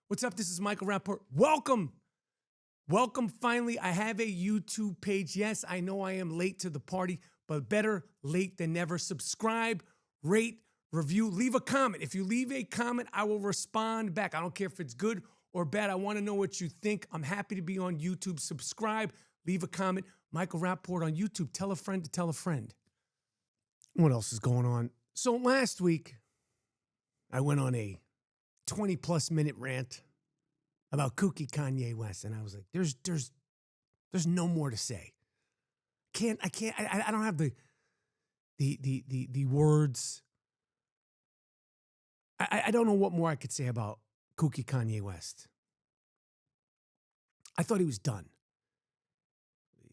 What's up? This is Michael Rapaport. Welcome. Welcome. Finally, I have a YouTube page. Yes, I know I am late to the party, but better late than never. Subscribe, rate, review, leave a comment. If you leave a comment, I will respond back. I don't care if it's good or bad. I want to know what you think. I'm happy to be on YouTube. Subscribe, leave a comment. Michael Rapaport on YouTube. Tell a friend to tell a friend. What else is going on? So last week, I went on a 20-plus minute rant about kooky Kanye West, and I was like, there's no more to say. I don't have the words. I don't know what more I could say about kooky Kanye West. I thought he was done.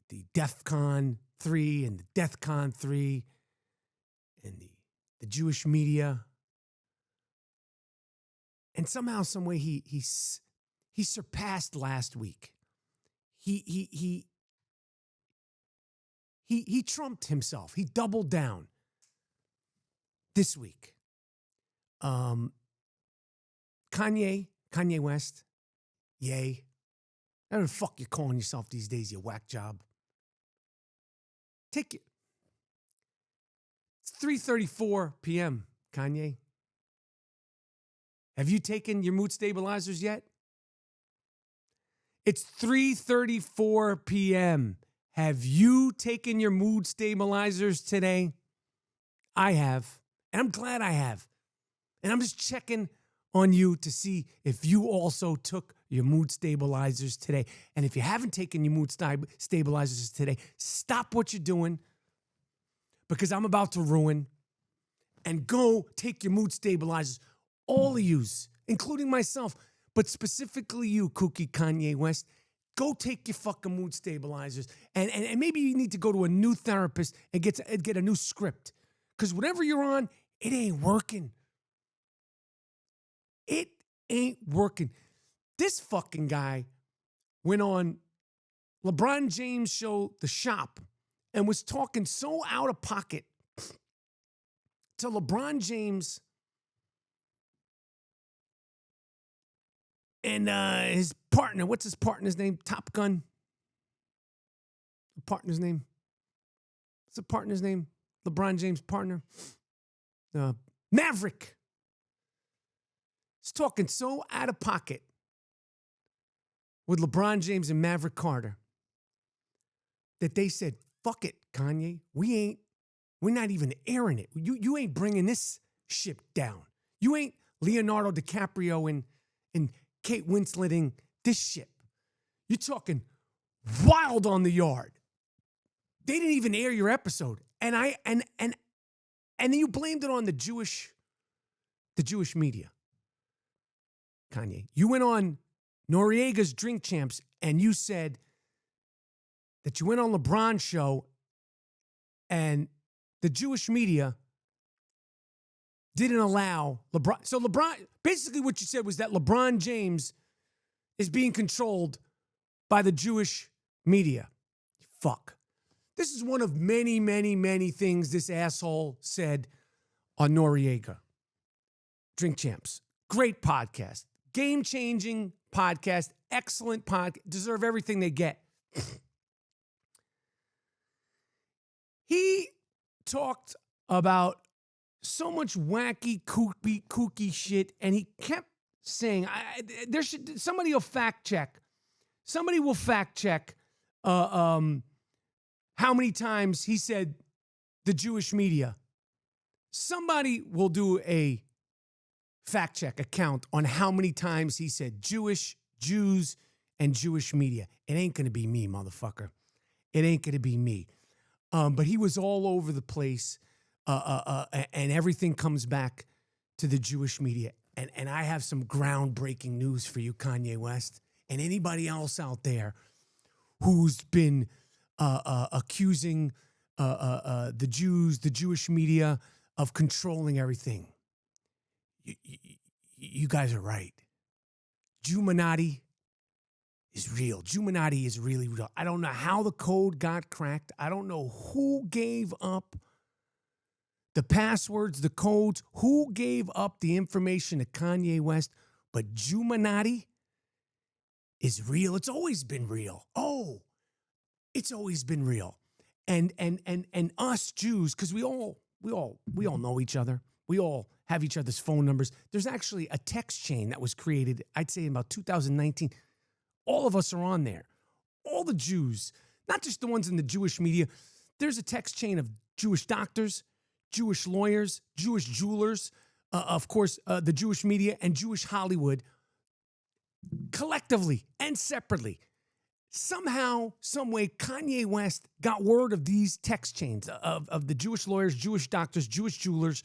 The DEFCON 3 and the DEFCON 3 and the Jewish media. And somehow, some way, he surpassed last week. He trumped himself. He doubled down this week. Kanye West, yay. Whatever the fuck you're calling yourself these days, you whack job. Take it. It's 3:34 p.m., Kanye. Have you taken your mood stabilizers yet? It's 3:34 p.m. Have you taken your mood stabilizers today? I have, and I'm glad I have. And I'm just checking on you to see if you also took your mood stabilizers today. And if you haven't taken your mood stabilizers today, stop what you're doing, because I'm about to ruin, and go take your mood stabilizers. All of yous, including myself, but specifically you, kooky Kanye West, go take your fucking mood stabilizers. And maybe you need to go to a new therapist and get a new script. Because whatever you're on, it ain't working. It ain't working. This fucking guy went on LeBron James' show, The Shop, and was talking so out of pocket to LeBron James and his partner. What's his partner's name? Top Gun. Partner's name. What's the partner's name? LeBron James' partner. Maverick. He's talking so out of pocket with LeBron James and Maverick Carter that they said, fuck it, Kanye. We're not even airing it. You ain't bringing this ship down. You ain't Leonardo DiCaprio and Kate Winsletting this ship. You're talking wild on the yard. They didn't even air your episode. And then you blamed it on the Jewish media. Kanye. You went on Noriega's Drink Champs and you said that you went on LeBron's show and the Jewish media didn't allow LeBron. So LeBron, basically what you said was that LeBron James is being controlled by the Jewish media. Fuck. This is one of many, many, many things this asshole said on Noriega. Drink Champs. Great podcast. Game-changing podcast. Excellent podcast. Deserve everything they get. He talked about so much wacky, kooky shit, and he kept saying, somebody will fact check. Somebody will fact check how many times he said the Jewish media. Somebody will do a fact check account on how many times he said Jews, and Jewish media. It ain't going to be me, motherfucker. It ain't going to be me. But he was all over the place, and everything comes back to the Jewish media. And I have some groundbreaking news for you, Kanye West, and anybody else out there who's been accusing the Jews, the Jewish media, of controlling everything. You guys are right. Jewminati is real. Jewminati is really real. I don't know how the code got cracked. I don't know who gave up the passwords, the codes, who gave up the information to Kanye West, But Jewminati is real. It's always been real. Oh, it's always been real. And us Jews, because we all know each other. We all have each other's phone numbers. There's actually a text chain that was created, I'd say in about 2019. All of us are on there. All the Jews, not just the ones in the Jewish media. There's a text chain of Jewish doctors, Jewish lawyers, Jewish jewelers, of course, the Jewish media and Jewish Hollywood, collectively and separately. Somehow, some way, Kanye West got word of these text chains of the Jewish lawyers, Jewish doctors, Jewish jewelers,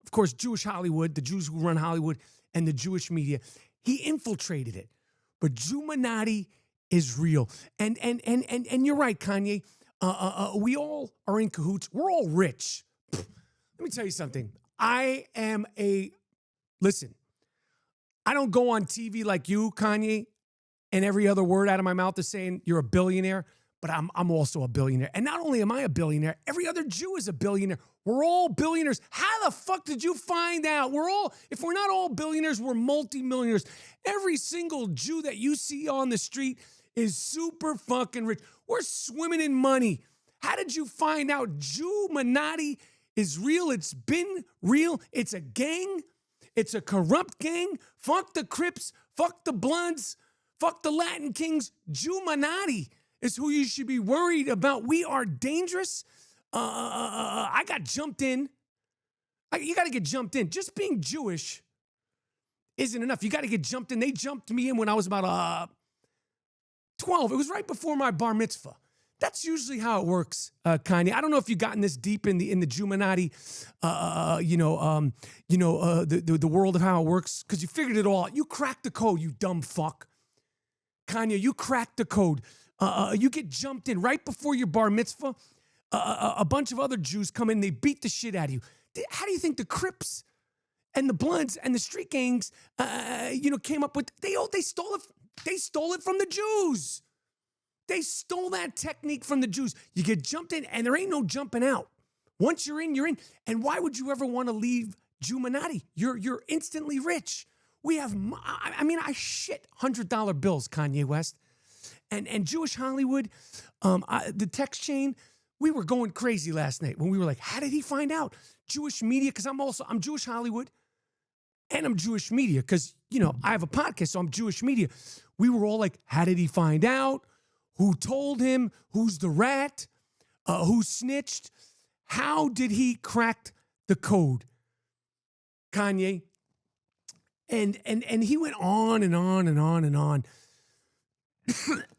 of course, Jewish Hollywood, the Jews who run Hollywood, and the Jewish media. He infiltrated it. But Jewminati is real. And you're right, Kanye. We all are in cahoots. We're all rich. Let me tell you something. Listen, I don't go on TV like you, Kanye, and every other word out of my mouth is saying you're a billionaire, but I'm also a billionaire. And not only am I a billionaire, every other Jew is a billionaire. We're all billionaires. How the fuck did you find out? If we're not all billionaires, we're multimillionaires. Every single Jew that you see on the street is super fucking rich. We're swimming in money. How did you find out Jewminati is real? It's been real. It's a gang. It's a corrupt gang. Fuck the Crips. Fuck the Bloods. Fuck the Latin Kings. Jewminati is who you should be worried about. We are dangerous. I got jumped in. You got to get jumped in. Just being Jewish isn't enough. You got to get jumped in. They jumped me in when I was about 12. It was right before my bar mitzvah. That's usually how it works, Kanye. I don't know if you've gotten this deep in the Jewminati, the world of how it works, because you figured it all out. You cracked the code, you dumb fuck. Kanye, you cracked the code. You get jumped in right before your bar mitzvah. A bunch of other Jews come in, they beat the shit out of you. How do you think the Crips and the Bloods and the street gangs, came up with? They stole it. They stole it from the Jews. They stole that technique from the Jews. You get jumped in, and there ain't no jumping out. Once you're in, you're in. And why would you ever want to leave Jewminati? You're instantly rich. We have, I shit $100 bills, Kanye West, and Jewish Hollywood, the text chain. We were going crazy last night when we were like, how did he find out? Jewish media, because I'm Jewish Hollywood and I'm Jewish media because, I have a podcast, so I'm Jewish media. We were all like, how did he find out? Who told him? Who's the rat? Who snitched? How did he crack the code? Kanye. And he went on and on and on and on.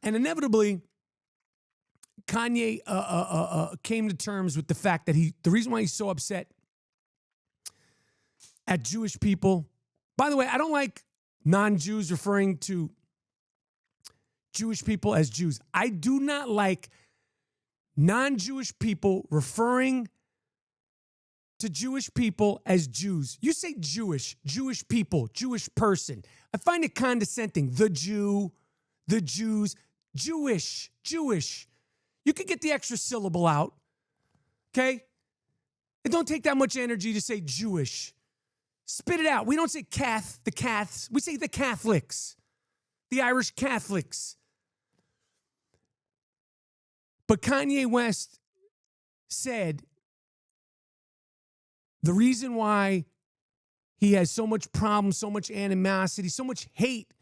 And inevitably, Kanye came to terms with the fact that the reason why he's so upset at Jewish people. By the way, I don't like non-Jews referring to Jewish people as Jews. I do not like non-Jewish people referring to Jewish people as Jews. You say Jewish people, Jewish person. I find it condescending. The Jew, the Jews, Jewish. You could get the extra syllable out, okay? It don't take that much energy to say Jewish. Spit it out. We don't say the Caths. We say the Catholics, the Irish Catholics. But Kanye West said the reason why he has so much problem, so much animosity, so much hate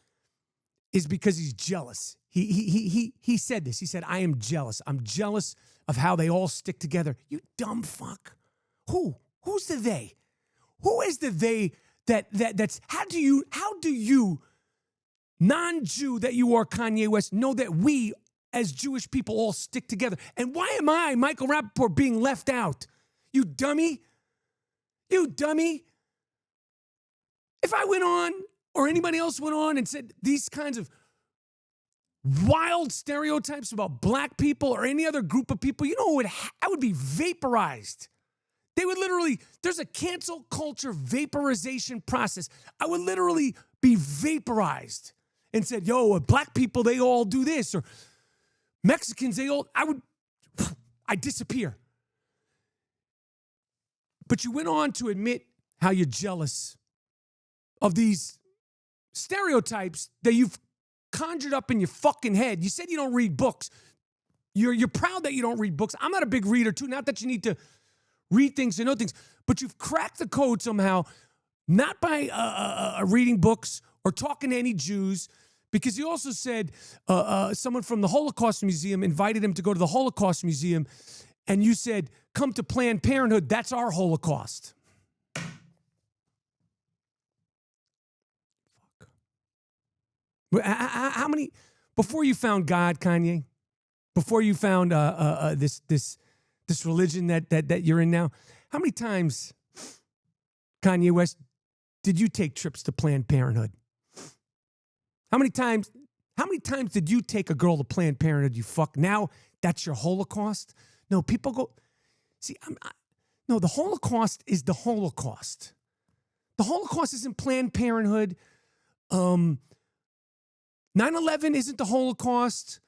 is because he's jealous. He said this. He said, I am jealous. I'm jealous of how they all stick together. You dumb fuck. Who's the they? Who is the they that's how do you non-Jew that you are, Kanye West, know that we as Jewish people all stick together? And why am I, Michael Rapaport, being left out? You dummy. You dummy. If I went on or anybody else went on and said these kinds of wild stereotypes about black people or any other group of people, I would be vaporized. They would literally, there's a cancel culture vaporization process. I would literally be vaporized and said, black people, they all do this, or Mexicans, I disappear. But you went on to admit how you're jealous of these stereotypes that you've conjured up in your fucking head. You said you don't read books. You're proud that you don't read books. I'm not a big reader too. Not that you need to read things to know things, but you've cracked the code somehow, not by reading books or talking to any Jews, because you also said someone from the Holocaust Museum invited him to go to the Holocaust Museum, and you said, come to Planned Parenthood, that's our Holocaust. Fuck. How many, before you found God, Kanye, before you found this religion that you're in now, how many times, Kanye West, did you take trips to Planned Parenthood? How many times did you take a girl to Planned Parenthood, you fuck? Now that's your Holocaust? No, people go, see, no, the Holocaust is the Holocaust. The Holocaust isn't Planned Parenthood. 9/11 isn't the Holocaust.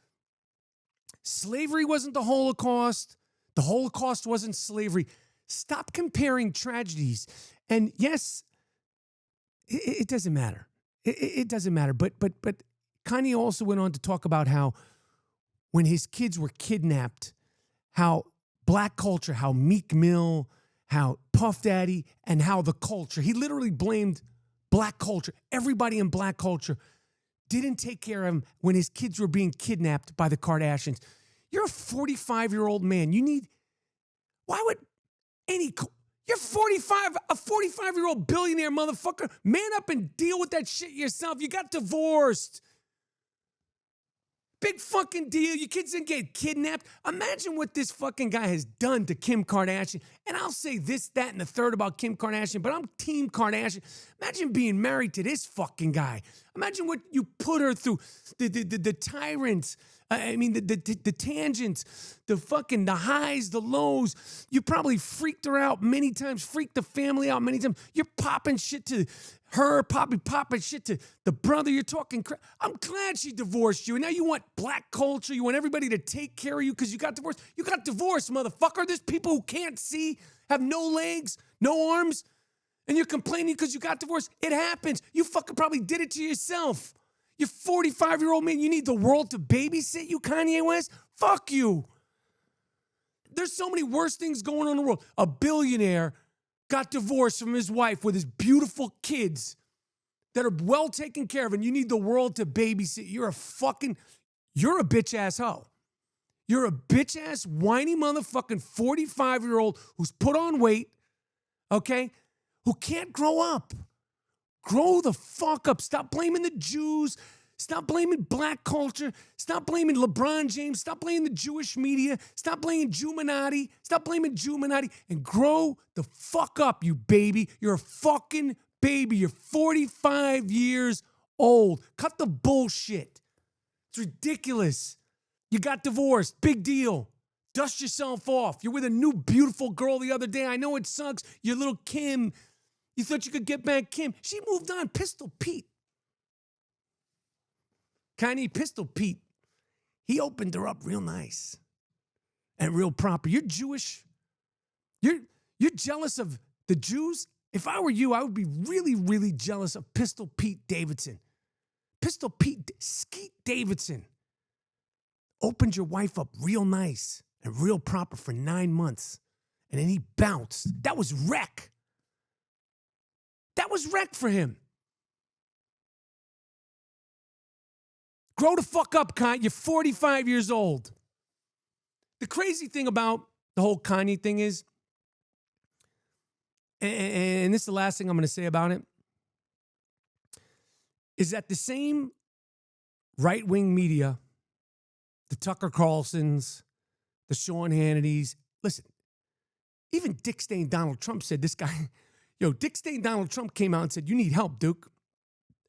Slavery wasn't the Holocaust. The Holocaust wasn't slavery. Stop comparing tragedies. And yes, it doesn't matter. It doesn't matter. But Kanye also went on to talk about how when his kids were kidnapped, how black culture, how Meek Mill, how Puff Daddy, and how the culture, he literally blamed black culture. Everybody in black culture didn't take care of him when his kids were being kidnapped by the Kardashians. You're a 45-year-old man. Why would you're 45, a 45-year-old billionaire motherfucker. Man up and deal with that shit yourself. You got divorced. Big fucking deal. Your kids didn't get kidnapped. Imagine what this fucking guy has done to Kim Kardashian. And I'll say this, that, and the third about Kim Kardashian, but I'm Team Kardashian. Imagine being married to this fucking guy. Imagine what you put her through. The tyrants. The tangents, the highs, the lows. You probably freaked her out many times, freaked the family out many times. You're popping shit to her, probably popping shit to the brother. You're talking crap. I'm glad she divorced you. And now you want black culture. You want everybody to take care of you because you got divorced. You got divorced, motherfucker. There's people who can't see, have no legs, no arms, and you're complaining because you got divorced. It happens. You fucking probably did it to yourself. You're 45-year-old man. You need the world to babysit you, Kanye West? Fuck you. There's so many worse things going on in the world. A billionaire got divorced from his wife with his beautiful kids that are well taken care of, and you need the world to babysit. You're a bitch-ass hoe. You're a bitch-ass, whiny motherfucking 45-year-old who's put on weight, okay, who can't grow up. Grow the fuck up. Stop blaming the Jews. Stop blaming black culture. Stop blaming LeBron James. Stop blaming the Jewish media. Stop blaming Jewminati. Stop blaming Jewminati and grow the fuck up, you baby. You're a fucking baby. You're 45 years old. Cut the bullshit. It's ridiculous. You got divorced. Big deal. Dust yourself off. You're with a new beautiful girl the other day. I know it sucks. Your little Kim. You thought you could get back Kim. She moved on. Pistol Pete. Kanye Pistol Pete. He opened her up real nice and real proper. You're Jewish. You're jealous of the Jews. If I were you, I would be really, really jealous of Pistol Pete Davidson. Pistol Pete Skeet Davidson opened your wife up real nice and real proper for 9 months. And then he bounced. That was wreck. That was wreck for him. Grow the fuck up, Kanye. You're 45 years old. The crazy thing about the whole Kanye thing is, and this is the last thing I'm going to say about it, is that the same right-wing media, the Tucker Carlsons, the Sean Hannitys, listen, even Dick Stain Donald Trump said this guy, Dick Stain Donald Trump came out and said, you need help, Duke.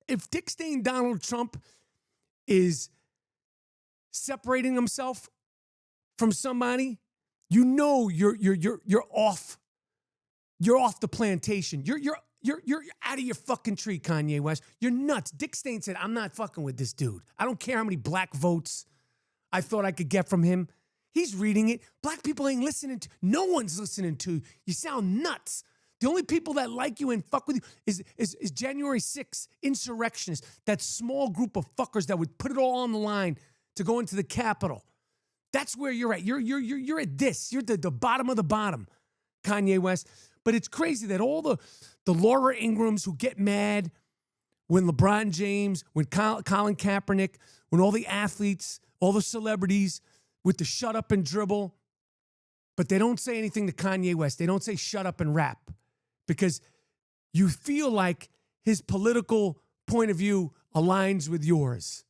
If Dick Stain Donald Trump is separating himself from somebody, you know you're off. You're off the plantation. You're out of your fucking tree, Kanye West. You're nuts. Dick Stain said, I'm not fucking with this dude. I don't care how many black votes I thought I could get from him. He's reading it. Black people ain't listening to. No one's listening to. You sound nuts. The only people that like you and fuck with you is January 6th insurrectionists, that small group of fuckers that would put it all on the line to go into the Capitol. That's where you're at. You're at this. You're the bottom of the bottom, Kanye West. But it's crazy that all the Laura Ingrams who get mad when LeBron James, when Colin Kaepernick, when all the athletes, all the celebrities with the shut up and dribble, but they don't say anything to Kanye West. They don't say shut up and rap because you feel like his political point of view aligns with yours.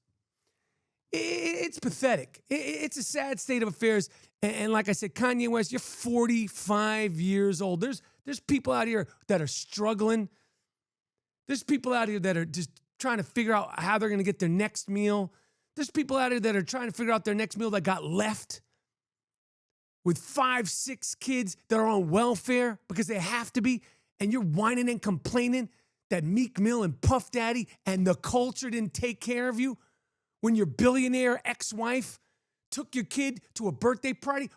It's pathetic. It's a sad state of affairs. And like I said, Kanye West, you're 45 years old. There's people out here that are struggling. There's people out here that are just trying to figure out how they're going to get their next meal. There's people out here that are trying to figure out their next meal that got left with 5, 6 kids that are on welfare because they have to be. And you're whining and complaining that Meek Mill and Puff Daddy and the culture didn't take care of you when your billionaire ex-wife took your kid to a birthday party,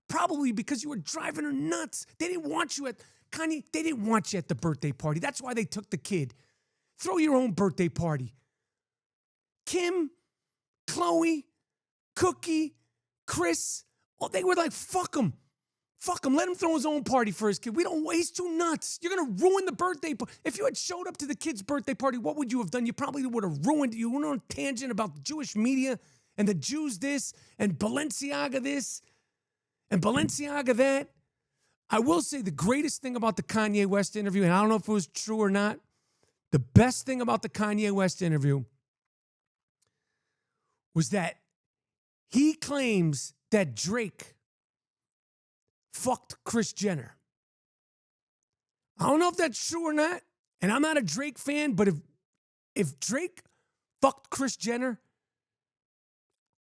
probably because you were driving her nuts. They didn't want you Kanye, they didn't want you at the birthday party. That's why they took the kid. Throw your own birthday party. Kim, Chloe, Cookie, Chris, they were like, fuck him. Fuck him. Let him throw his own party for his kid. He's too nuts. You're going to ruin the birthday party. If you had showed up to the kid's birthday party, what would you have done? You probably would have ruined it. You went on a tangent about the Jewish media and the Jews this and Balenciaga this and Balenciaga that. I will say the greatest thing about the Kanye West interview, and I don't know if it was true or not, the best thing about the Kanye West interview was that he claims that Drake fucked Kris Jenner. I don't know if that's true or not, and I'm not a Drake fan, but if Drake fucked Kris Jenner,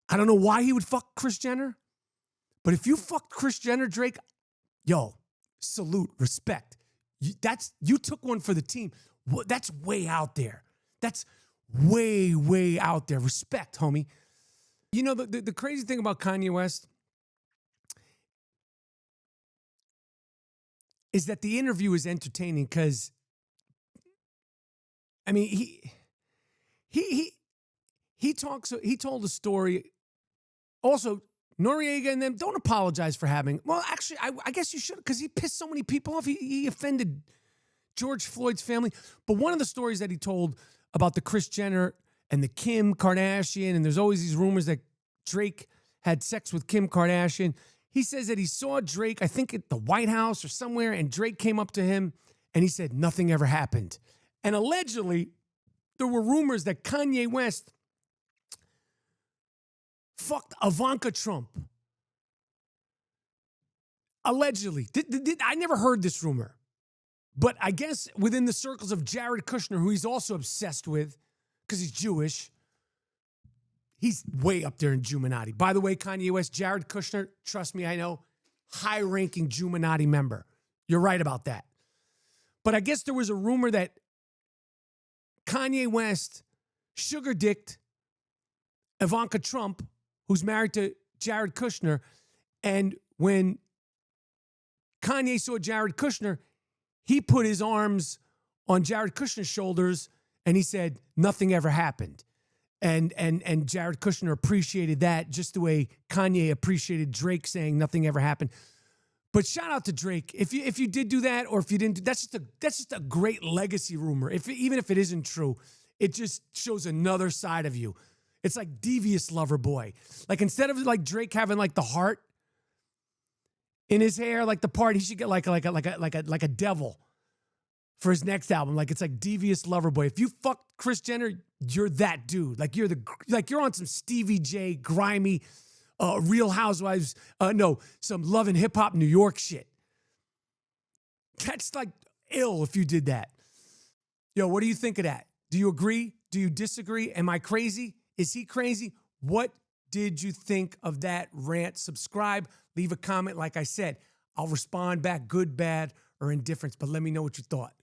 I don't know why he would fuck Kris Jenner, but if you fucked Kris Jenner, Drake, yo, salute, respect. You took one for the team. That's way out there. That's way, way out there. Respect, homie. You know, the crazy thing about Kanye West is that the interview is entertaining because, I mean, he told a story. Also, Noriega and them don't apologize for having. Well, actually, I guess you should, because he pissed so many people off. He offended George Floyd's family. But one of the stories that he told about the Kris Jenner and the Kim Kardashian, and there's always these rumors that Drake had sex with Kim Kardashian. He says that he saw Drake, I think at the White House or somewhere, and Drake came up to him and he said nothing ever happened. And allegedly, there were rumors that Kanye West fucked Ivanka Trump. Allegedly. I never heard this rumor. But I guess within the circles of Jared Kushner, who he's also obsessed with because he's Jewish, he's way up there in Jewminati. By the way, Kanye West, Jared Kushner, trust me, I know, high-ranking Jewminati member. You're right about that. But I guess there was a rumor that Kanye West sugar-dicked Ivanka Trump, who's married to Jared Kushner, and when Kanye saw Jared Kushner, he put his arms on Jared Kushner's shoulders and he said, nothing ever happened. And Jared Kushner appreciated that just the way Kanye appreciated Drake saying nothing ever happened. But shout out to Drake. If you did do that, or if you didn't, that's just a great legacy rumor. Even if it isn't true, it just shows another side of you. It's like devious lover boy. Like instead of like Drake having like the heart in his hair, like the part, he should get like a devil for his next album. Like it's like devious lover boy. If you fucked Kris Jenner, you're that dude. Like you're on some Stevie J, grimy, Real Housewives, some Love and Hip Hop New York shit. That's like ill if you did that. Yo, what do you think of that? Do you agree? Do you disagree? Am I crazy? Is he crazy? What did you think of that rant? Subscribe, leave a comment. Like I said, I'll respond back, good, bad, or indifference, but let me know what you thought.